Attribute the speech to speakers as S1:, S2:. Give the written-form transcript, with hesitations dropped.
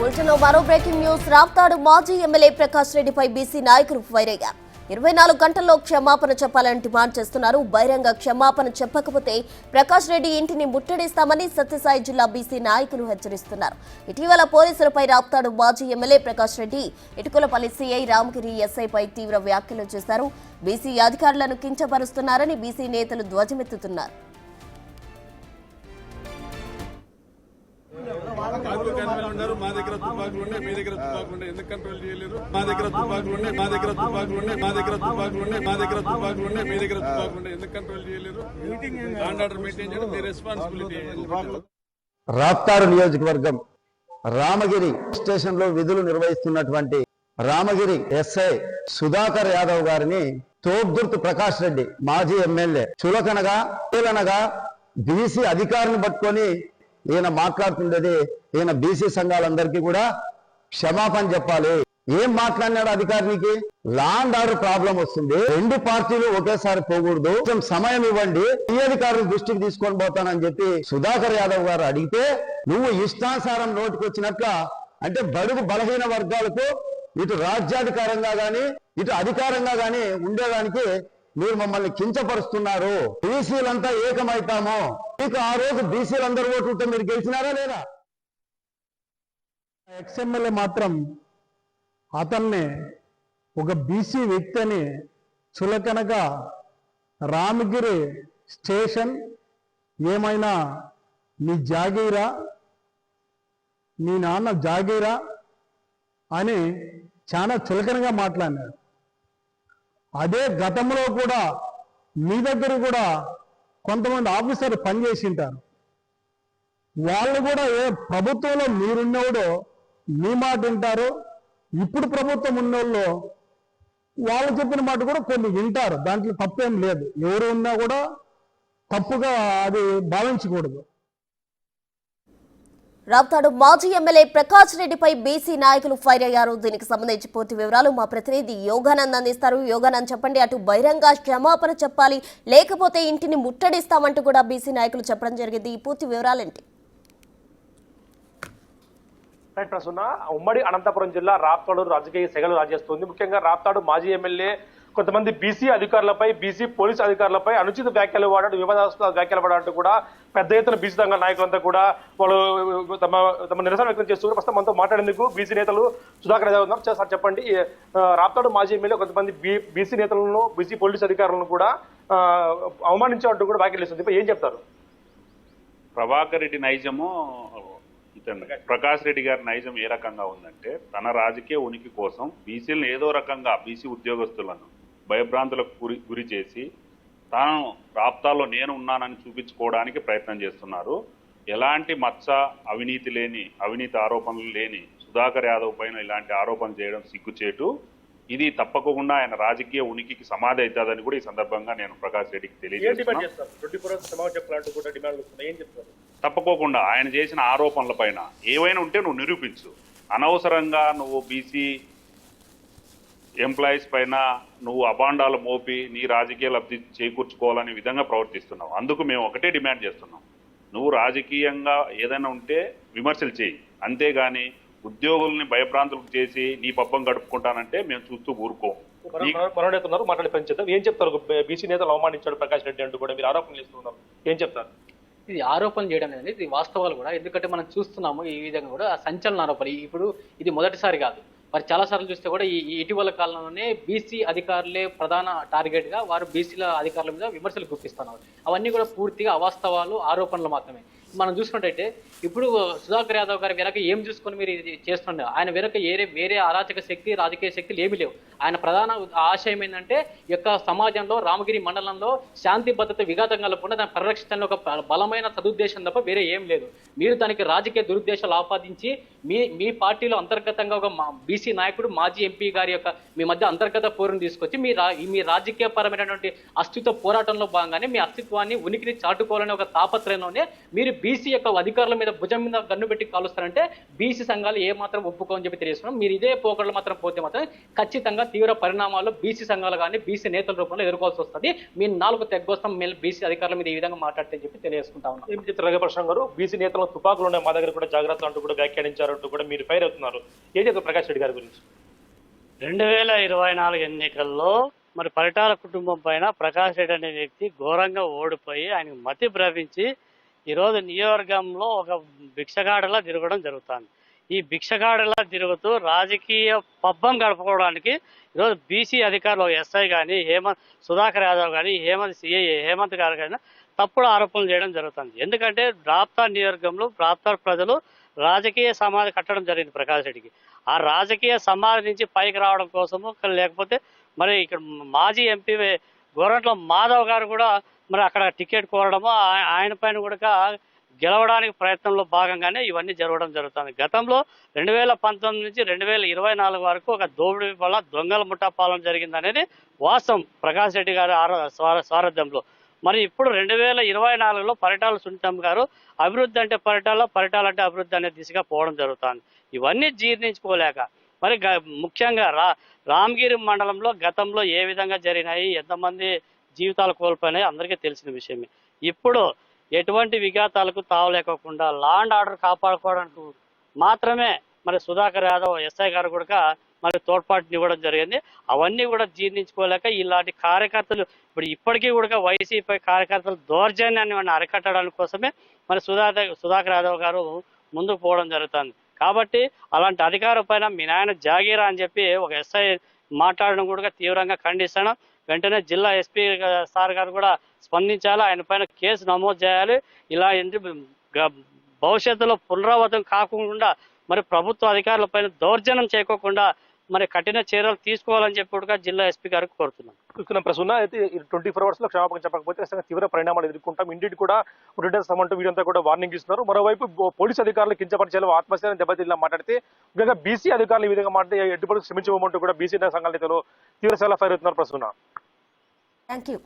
S1: బులెటిన్లో మరో breaking news. Raptadu మాజీ ఎమ్మెల్యే ప్రకాష్ రెడ్డిపై బీసీ నాయకులు ఫైర్ అయ్యారు. 24 గంటల్లో క్షమాపణ చెప్పాలని డిమాండ్ చేస్తున్నారు. బహిరంగ క్షమాపణ చెప్పకపోతే ప్రకాష్ రెడ్డి ఇంటిని ముట్టడిస్తామని సత్యసాయి జిల్లా బీసీ నాయకులు హెచ్చరిస్తున్నారు. ఇటీవల పోలీసులపై రాప్తాడు మాజీ ఎమ్మెల్యే ప్రకాష్ రెడ్డి ఇటుకలపల్లి సీఐ రామగిరి ఎస్ఐపై తీవ్ర వ్యాఖ్యలు చేశారు. బీసీ అధికారులను కించపరుస్తున్నారని బీసీ నేతలు ధ్వజమెత్తుతున్నారు.
S2: మా దగ్గర తుపాకులు ఉన్నాయి, మీ దగ్గర తుపాకులు ఉన్నాయి, ఎందుకు కంట్రోల్ చేయలేరు? మా దగ్గర తుపాకులు ఉన్నాయి, మా దగ్గర తుపాకులు ఉన్నాయి, మా దగ్గర తుపాకులు ఉన్నాయి, మా దగ్గర తుపాకులు ఉన్నాయి, మీ దగ్గర తుపాకులు ఉన్నాయి, ఎందుకు కంట్రోల్ చేయలేరు? లాండ్ ఆర్డర్ మెయింటైన్ చేయడం మీ రెస్పాన్సిబిలిటీ.
S3: రాప్తాడు నియోజకవర్గం రామగిరి స్టేషన్ లో విధులు నిర్వహిస్తున్నటువంటి రామగిరి ఎస్ఐ సుధాకర్ యాదవ్ గారిని తోడ్దుర్తి ప్రకాష్ రెడ్డి మాజీ ఎమ్మెల్యే చులకనగా బీసీ అధికారిని పట్టుకొని ఈయన మాట్లాడుతుండేది. ఈయన బీసీ సంఘాలందరికీ కూడా క్షమాపణ చెప్పాలి. ఏం మాట్లాడినాడు అధికారికి? లాండ్ ఆర్డర్ ప్రాబ్లం వస్తుంది, 2 పార్టీలు ఒకేసారి పోకూడదు, కొంచెం సమయం ఇవ్వండి, ఈ అధికారుల దృష్టికి తీసుకొని పోతానని చెప్పి సుధాకర్ యాదవ్ గారు అడిగితే, నువ్వు ఇష్టానుసారం నోటికొచ్చినట్ల అంటే బడుగు బలహీన వర్గాలకు ఇటు రాజ్యాధికారంగా గాని ఇటు అధికారంగా గాని ఉండేదానికి మీరు మమ్మల్ని కించపరుస్తున్నారు. బీసీలంతా ఏకమైతాము. మీకు ఆ రోజు బీసీలందరూ ఓట్లతో మీరు గెలిచినారా లేదా?
S4: ఎక్స్ఎమ్మెల్యే మాత్రం అతన్ని ఒక బీసీ వ్యక్తిని చులకనగా రామగిరి స్టేషన్ ఏమైనా నీ జాగీరా, నీ నాన్న జాగీరా అని చాలా చులకనగా మాట్లాడినాడు. అదే గతంలో కూడా మీ దగ్గర కూడా కొంతమంది ఆఫీసర్లు పనిచేసి ఉంటారు. వాళ్ళు కూడా ఏ ప్రభుత్వంలో మీరున్నవాడో మీ మాట వింటారు. ఇప్పుడు ప్రభుత్వం ఉన్నోళ్ళు వాళ్ళు చెప్పిన మాట కూడా కొన్ని వింటారు. దాంట్లో తప్పేం లేదు. ఎవరు ఉన్నా కూడా తప్పుగా అది భావించకూడదు.
S1: రాప్తాడు మాజీ ఎమ్మెల్యే ప్రకాష్ రెడ్డిపై బీసీ నాయకులు ఫైర్ అయ్యారు. దీనికి సంబంధించి పూర్తి వివరాలు మా ప్రతినిధి యోగానంద్ అందిస్తారు. యోగానంద్, చెప్పండి, అటు బహిరంగ క్షమాపణ చెప్పాలి, లేకపోతే ఇంటిని ముట్టడిస్తామంటూ కూడా బీసీ నాయకులు చెప్పడం జరిగింది. ఈ పూర్తి వివరాలేంటి?
S5: ప్రసన్న, ఉమ్మడి అనంతపురం జిల్లా రాప్తాడు రాజకీయ సెగలు రాజేస్తుంది. ముఖ్యంగా రాప్తాడు మాజీ ఎమ్మెల్యే కొంతమంది బీసీ అధికారులపై, బీసీ పోలీసు అధికారులపై అనుచిత వ్యాఖ్యలు వాడాడు, వివాదాస్పద వ్యాఖ్యలు వాడాలంటూ కూడా పెద్ద ఎత్తున బీసీ సంఘ నాయకులంతా కూడా వాళ్ళు తమ నిరసన వ్యక్తం చేస్తూ ప్రస్తుతం మనతో మాట్లాడేందుకు బీసీ నేతలు సుధాకర్ యాదవ్ ఉన్నారు. సార్ చెప్పండి, రాప్తాడు మాజీ ఎమ్మెల్యే కొంతమంది బీసీ నేతలను, బీసీ పోలీసు అధికారులను కూడా అవమానించాలంటూ కూడా వ్యాఖ్యలు చేస్తుంది. ఏం చెప్తారు?
S6: ప్రభాకర్ రెడ్డి నైజము, ప్రకాష్ రెడ్డి గారి నైజం ఏ రకంగా ఉందంటే, తన రాజకీయ ఉనికి కోసం బీసీలను ఏదో రకంగా బీసీ ఉద్యోగస్తులను భయభ్రాంతులకు గురి చేసి తాను రాప్తాల్లో నేను ఉన్నానని చూపించుకోవడానికి ప్రయత్నం చేస్తున్నారు. ఎలాంటి మచ్చ అవినీతి ఆరోపణలు లేని సుధాకర్ యాదవ్ పైన ఇలాంటి ఆరోపణలు చేయడం సిగ్గుచేటు. ఇది తప్పకుండా ఆయన రాజకీయ ఉనికికి సమాధి అవుతుందని కూడా ఈ సందర్భంగా నేను ప్రకాష్ రెడ్డికి తెలియజేస్తున్నాను. తప్పకోకుండా ఆయన చేసిన ఆరోపణల పైన ఏవైనా ఉంటే నువ్వు నిరూపించు. అనవసరంగా నువ్వు బీసీ ఎంప్లాయీస్ పైన నువ్వు అబాండాలు మోపి నీ రాజకీయ లబ్ధి చేకూర్చుకోవాలనే విధంగా ప్రవర్తిస్తున్నావు. అందుకు మేము ఒకటే డిమాండ్ చేస్తున్నాం, నువ్వు రాజకీయంగా ఏదైనా ఉంటే విమర్శలు చేయి, అంతేగాని ఉద్యోగుల్ని భయభ్రాంతులకు చేసి నీ పబ్బం గడుపుకుంటానంటే మేము చూస్తూ ఊరుకోం.
S5: మాట్లాడి పనిచేద్దాం. ఏం చెప్తారు? బీసీ నేతలు అవమానించాడు ప్రకాష్ రెడ్డి అంటూ కూడా మీరు ఆరోపణలు చేస్తున్నారు, ఏం చెప్తారు?
S7: ఇది ఆరోపణ చేయడం లేదండి, ఇది వాస్తవాలు కూడా. ఎందుకంటే మనం చూస్తున్నాము ఈ విధంగా కూడా సంచలన ఆరోపణ. ఇప్పుడు ఇది మొదటిసారి కాదు, మరి చాలాసార్లు చూస్తే కూడా ఈ ఇటీవల కాలంలోనే బీసీ అధికారులే ప్రధాన టార్గెట్గా వారు బీసీల అధికారుల మీద విమర్శలు గుప్పిస్తున్నారు. అవన్నీ కూడా పూర్తిగా అవాస్తవాలు, ఆరోపణలు మాత్రమే. మనం చూసుకున్నట్టయితే ఇప్పుడు సుధాకర్ యాదవ్ గారి వెనక ఏం చూసుకొని మీరు ఇది చేస్తున్నారు? ఆయన వెనక వేరే అరాచక శక్తి, రాజకీయ శక్తులు ఏమీ లేవు. ఆయన ప్రధాన ఆశయం ఏంటంటే ఈ యొక్క సమాజంలో, రామగిరి మండలంలో శాంతి భద్రత విఘాతం కలగకుండా దాన్ని పరిరక్షించడంలో ఒక బలమైన సదుద్దేశం తప్ప వేరే ఏం లేదు. మీరు దానికి రాజకీయ దురుద్దేశాలు ఆపాదించి మీ పార్టీలో అంతర్గతంగా ఒక బీసీ నాయకుడు, మాజీ ఎంపీ గారి యొక్క మీ మధ్య అంతర్గత పోరును తీసుకొచ్చి మీ రాజకీయ పరమైనటువంటి అస్తిత్వ పోరాటంలో భాగంగానే మీ అస్తిత్వాన్ని, ఉనికిని చాటుకోవాలనే ఒక తాపత్రయంలోనే మీరు బీసీ యొక్క అధికారుల మీద భుజం మీద గన్ను పెట్టి కాలుస్తారంటే బీసీ సంఘాలు ఏ మాత్రం ఒప్పుకోని చెప్పి తెలియజేస్తున్నాం. మీరు ఇదే పోకడలు మాత్రం పోతే మాత్రం ఖచ్చితంగా తీవ్ర పరిణామాలు బీసీ సంఘాలు కానీ బీసీ నేతల రూపంలో ఎదుర్కోవాల్సి వస్తుంది. మీ 4 తెగ్గొస్తాం మేము బీసీ అధికారుల మీద ఈ విధంగా మాట్లాడితే చెప్పి తెలియజేసుకుంటా ఉన్నాం.
S5: ఏం చెప్తారు రఘుప్రసాద్ గారు? బీసీ నేతలు తుపాకులు ఉన్నాయి మా దగ్గర కూడా జాగ్రత్త అంటూ కూడా వ్యాఖ్యానించారంటూ కూడా మీరు ఫైర్ అవుతున్నారు. ఏం చెప్తారు ప్రకాష్ రెడ్డి గారి గురించి?
S8: 2024 ఎన్నికల్లో మరి పరిటాల కుటుంబం పైన ప్రకాష్ రెడ్డి అనే వ్యక్తి ఘోరంగా ఓడిపోయి ఆయనకు మతి భ్రమించి ఈరోజు నియోజకవర్గంలో ఒక భిక్షగాడలా తిరగడం జరుగుతుంది. ఈ భిక్షగాడలా తిరుగుతూ రాజకీయ పబ్బం గడుపుకోవడానికి ఈరోజు బీసీ అధికారులు ఎస్ఐ కానీ సుధాకర్ యాదవ్ కానీ సిఐ హేమంత్ గారు కానీ తప్పుడు ఆరోపణలు చేయడం జరుగుతుంది. ఎందుకంటే రాప్తాడ్ నియోజకవర్గంలో రాప్తాడ్ ప్రజలు రాజకీయ సమాధి కట్టడం జరిగింది ప్రకాష్ రెడ్డికి. ఆ రాజకీయ సమాధి నుంచి పైకి రావడం కోసము, లేకపోతే మరి ఇక్కడ మాజీ ఎంపీ గోరంట్ల మాధవ్ గారు కూడా మరి అక్కడ టికెట్ కోరడము, ఆయన పైన కూడా గెలవడానికి ప్రయత్నంలో భాగంగానే ఇవన్నీ జరగడం జరుగుతుంది. గతంలో 2019 నుంచి 2024 వరకు ఒక దోపిడీ వల్ల దొంగల ముఠా పాలన జరిగింది అనేది వాస్తవం ప్రకాష్ రెడ్డి గారి సారథ్యంలో. మరి ఇప్పుడు 2024లో పరిటాల సునీతమ్మ గారు అభివృద్ధి అంటే పరిటాల అంటే అభివృద్ధి అనే దిశగా పోవడం జరుగుతుంది. ఇవన్నీ జీర్ణించుకోలేక మరి ముఖ్యంగా రామగిరి మండలంలో గతంలో ఏ విధంగా జరిగినాయి, ఎంతమంది జీవితాలు కోల్పోయినాయి అందరికీ తెలిసిన విషయమే. ఇప్పుడు ఎటువంటి విఘాతాలకు తావలేకోకుండా లా అండ్ ఆర్డర్ కాపాడుకోవడానికి మాత్రమే మరి సుధాకర్ యాదవ్ ఎస్ఐ గారు కూడా మరి తోడ్పాటుని ఇవ్వడం జరిగింది. అవన్నీ కూడా జీర్ణించుకోలేక ఇలాంటి కార్యకర్తలు ఇప్పటికీ కూడా వైసీపీ కార్యకర్తలు దౌర్జన్యాన్ని అరికట్టడానికి కోసమే మరి సుధాకర్ యాదవ్ గారు ముందుకు పోవడం జరుగుతుంది. కాబట్టి అలాంటి అధికారం పైన మీ నాయన జాగీరా అని చెప్పి ఒక ఎస్ఐ మాట్లాడడం కూడా తీవ్రంగా ఖండిస్తాను. వెంటనే జిల్లా ఎస్పీ సార్ గారు కూడా స్పందించాలి, ఆయన పైన కేసు నమోదు చేయాలి. ఇలా భవిష్యత్తులో పునరావృతం కాకుండా మరి ప్రభుత్వ అధికారుల పైన దౌర్జన్యం చేయకోకుండా మరి కఠిన చర్యలు తీసుకోవాలని చెప్పి కూడా జిల్లా ఎస్పీ గారికి కోరుతున్నాం.
S5: చూస్తున్న ప్రశ్న అయితే 24 hours లో క్షమాపణ చెప్పకపోతే తీవ్ర పరిణామాలు ఎదుర్కొంటాం, ఇంటికి కూడా ఉరిటేస్తామంటూ వీరంతా కూడా వార్నింగ్ ఇస్తున్నారు. మరోవైపు పోలీసు అధికారులు కించపరిచేలా ఆత్మహత్యను దెబ్బతిల్లా మాట్లాడితే ముఖ్యంగా బీసీ అధికారులు ఈ విధంగా మాట్లాడి ఎటువంటి శ్రమించమంటూ కూడా బీసీ సంఘాల నేతలు తీవ్ర స్థాయిలో ఫైర్ అవుతున్నారు. ప్రశ్న
S1: థ్యాంక్ యూ.